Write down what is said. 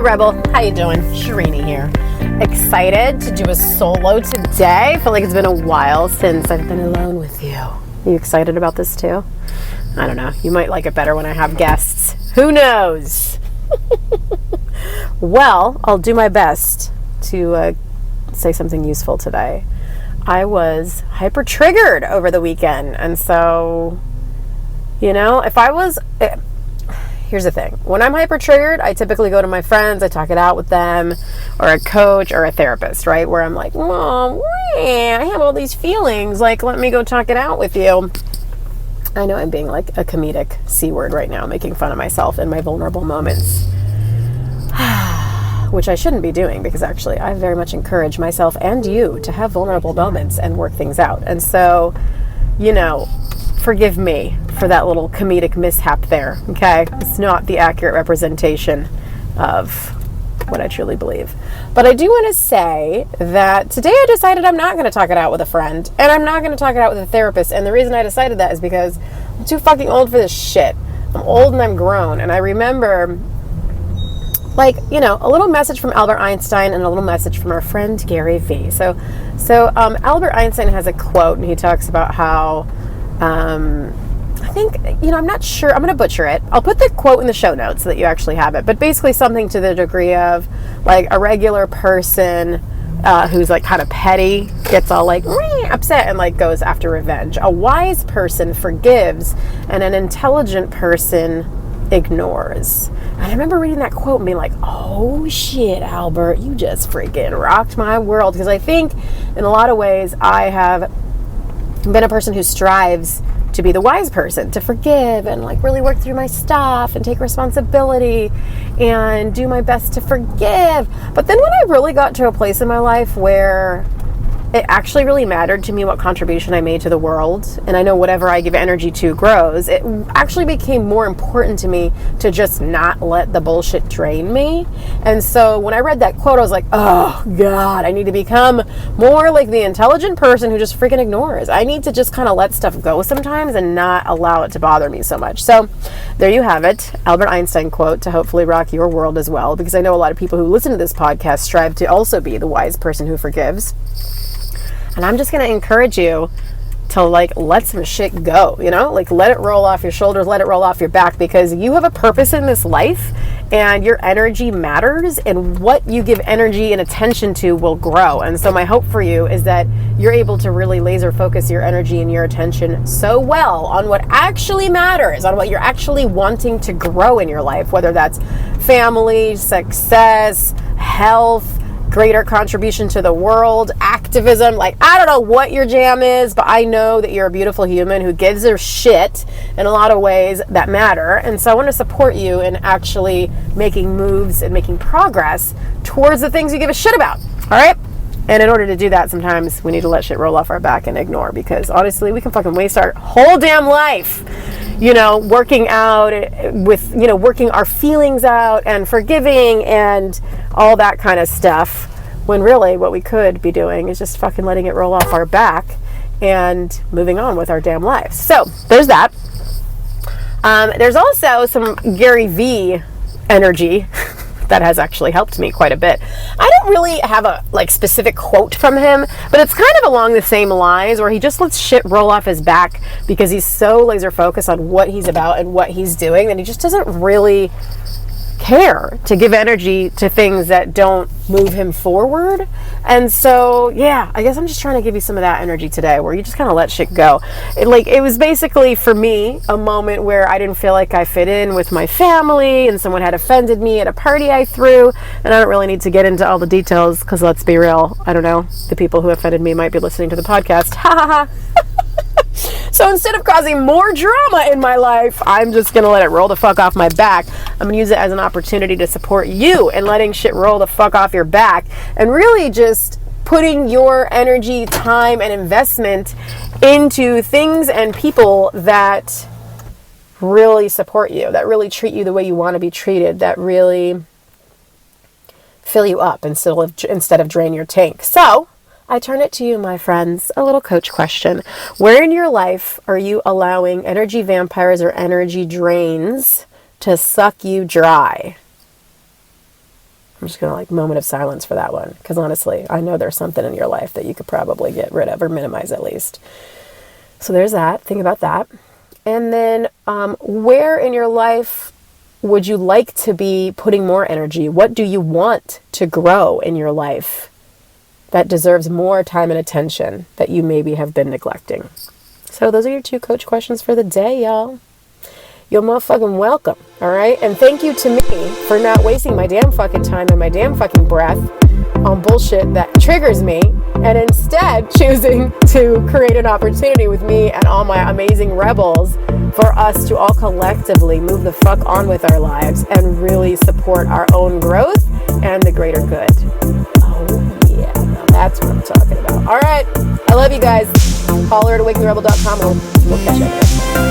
Hey Rebel, how you doing? Shereen here. Excited to do a solo today. I feel like it's been a while since I've been alone with you. Are you excited about this too? I don't know. You might like it better when I have guests. Who knows? Well, I'll do my best to say something useful today. I was hyper triggered over the weekend, and so, if I was... Here's the thing. When I'm hyper triggered, I typically go to my friends, I talk it out with them, or a coach or a therapist, right? Where I'm like, Mom, I have all these feelings. Like, let me go talk it out with you. I know I'm being like a comedic C word right now, making fun of myself in my vulnerable moments. Which I shouldn't be doing, because actually I very much encourage myself and you to have vulnerable moments and work things out. And so, forgive me for that little comedic mishap there, okay? It's not the accurate representation of what I truly believe. But I do want to say that today I decided I'm not going to talk it out with a friend, and I'm not going to talk it out with a therapist. And the reason I decided that is because I'm too fucking old for this shit. I'm old and I'm grown. And I remember, a little message from Albert Einstein and a little message from our friend Gary Vee. So Albert Einstein has a quote, and he talks about how I think, I'm not sure, I'm going to butcher it. I'll put the quote in the show notes so that you actually have it, but basically something to the degree of, like, a regular person who's, like, kind of petty gets all, like, upset and, like, goes after revenge. A wise person forgives, and an intelligent person ignores. And I remember reading that quote and being like, oh shit, Albert, you just freaking rocked my world. Because I think in a lot of ways I have been a person who strives to be the wise person, to forgive and like really work through my stuff and take responsibility and do my best to forgive. But then when I really got to a place in my life where it actually really mattered to me what contribution I made to the world, and I know whatever I give energy to grows, it actually became more important to me to just not let the bullshit drain me. And so when I read that quote, I was like, oh God, I need to become more like the intelligent person who just freaking ignores. I need to just kind of let stuff go sometimes and not allow it to bother me so much. So there you have it, Albert Einstein quote to hopefully rock your world as well, because I know a lot of people who listen to this podcast strive to also be the wise person who forgives. And I'm just going to encourage you to let some shit go, let it roll off your shoulders, let it roll off your back, because you have a purpose in this life and your energy matters, and what you give energy and attention to will grow. And so my hope for you is that you're able to really laser focus your energy and your attention so well on what actually matters, on what you're actually wanting to grow in your life, whether that's family, success, health, greater contribution to the world, activism. I don't know what your jam is, but I know that you're a beautiful human who gives a shit in a lot of ways that matter. And so I want to support you in actually making moves and making progress towards the things you give a shit about. All right? And in order to do that, sometimes we need to let shit roll off our back and ignore, because honestly, we can fucking waste our whole damn life, working out with, working our feelings out and forgiving and all that kind of stuff, when really what we could be doing is just fucking letting it roll off our back and moving on with our damn lives. So there's that. There's also some Gary Vee energy that has actually helped me quite a bit. I don't really have a specific quote from him, but it's kind of along the same lines, where he just lets shit roll off his back because he's so laser focused on what he's about and what he's doing that he just doesn't really care to give energy to things that don't move him forward. And so, yeah, I guess I'm just trying to give you some of that energy today, where you just kind of let shit go. It was basically, for me, a moment where I didn't feel like I fit in with my family, and someone had offended me at a party I threw, and I don't really need to get into all the details, because let's be real, I don't know, the people who offended me might be listening to the podcast. Ha ha ha. So instead of causing more drama in my life, I'm just going to let it roll the fuck off my back. I'm going to use it as an opportunity to support you in letting shit roll the fuck off your back, and really just putting your energy, time, and investment into things and people that really support you, that really treat you the way you want to be treated, that really fill you up instead of drain your tank. So I turn it to you, my friends, a little coach question. Where in your life are you allowing energy vampires or energy drains to suck you dry? I'm just going to like moment of silence for that one. Because honestly, I know there's something in your life that you could probably get rid of or minimize at least. So there's that. Think about that. And then where in your life would you like to be putting more energy? What do you want to grow in your life that deserves more time and attention that you maybe have been neglecting? So those are your 2 coach questions for the day, y'all. You're motherfucking welcome, all right? And thank you to me for not wasting my damn fucking time and my damn fucking breath on bullshit that triggers me, and instead choosing to create an opportunity with me and all my amazing rebels for us to all collectively move the fuck on with our lives and really support our own growth and the greater good. Oh yeah, now that's what I'm talking about. All right, I love you guys. Holler at awakeningrebel.com and we'll catch you up.